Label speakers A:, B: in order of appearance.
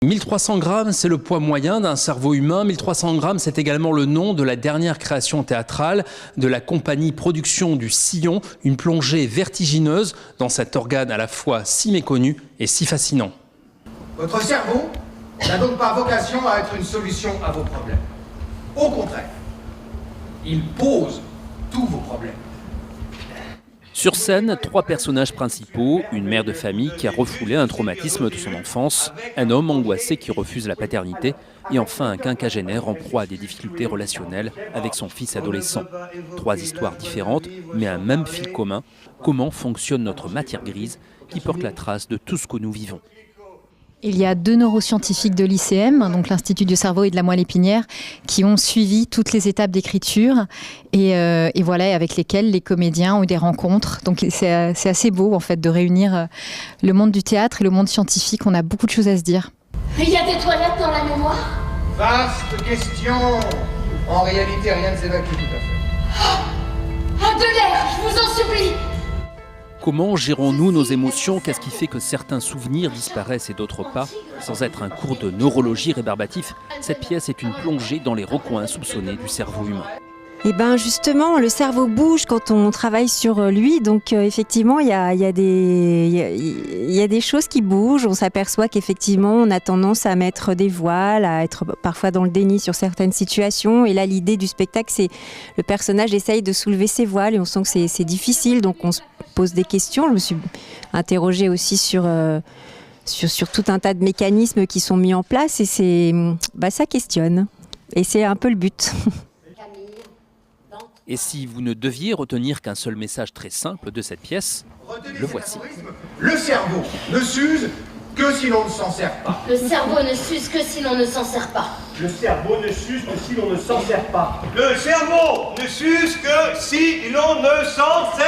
A: 1300 grammes, c'est le poids moyen d'un cerveau humain. 1300 grammes, c'est également le nom de la dernière création théâtrale de la compagnie Production du Sillon. Une plongée vertigineuse dans cet organe à la fois si méconnu et si fascinant.
B: Votre cerveau n'a donc pas vocation à être une solution à vos problèmes. Au contraire, il pose tous vos problèmes.
A: Sur scène, 3 personnages principaux, une mère de famille qui a refoulé un traumatisme de son enfance, un homme angoissé qui refuse la paternité et enfin un quinquagénaire en proie à des difficultés relationnelles avec son fils adolescent. 3 histoires différentes, mais un même fil commun, comment fonctionne notre matière grise qui porte la trace de tout ce que nous vivons.
C: Il y a 2 neuroscientifiques de l'ICM, donc l'Institut du cerveau et de la moelle épinière, qui ont suivi toutes les étapes d'écriture et voilà, avec lesquels les comédiens ont eu des rencontres. Donc c'est assez beau en fait de réunir le monde du théâtre et le monde scientifique. On a beaucoup de choses à se dire.
D: Il y a des toilettes dans la mémoire?
B: Vaste question. En réalité, rien ne s'évacue tout à fait.
D: Ah, de l'air, je vous en supplie!
A: Comment gérons-nous nos émotions? Qu'est-ce qui fait que certains souvenirs disparaissent et d'autres pas? Sans être un cours de neurologie rébarbatif, cette pièce est une plongée dans les recoins insoupçonnés du cerveau humain.
E: Et bien justement, le cerveau bouge quand on travaille sur lui, donc effectivement, il y a des choses qui bougent. On s'aperçoit qu'effectivement, on a tendance à mettre des voiles, à être parfois dans le déni sur certaines situations. Et là, l'idée du spectacle, c'est le personnage essaye de soulever ses voiles et on sent que c'est difficile, donc on se pose des questions. Je me suis interrogée aussi sur tout un tas de mécanismes qui sont mis en place et ça questionne. Et c'est un peu le but.
A: Et si vous ne deviez retenir qu'un seul message très simple de cette pièce, le voici.
B: Le cerveau ne s'use que si l'on ne s'en sert pas.
D: Le cerveau ne s'use que si l'on ne s'en sert pas.
F: Le cerveau ne s'use que si l'on ne s'en sert pas.
G: Le cerveau ne s'use que si l'on ne s'en sert pas.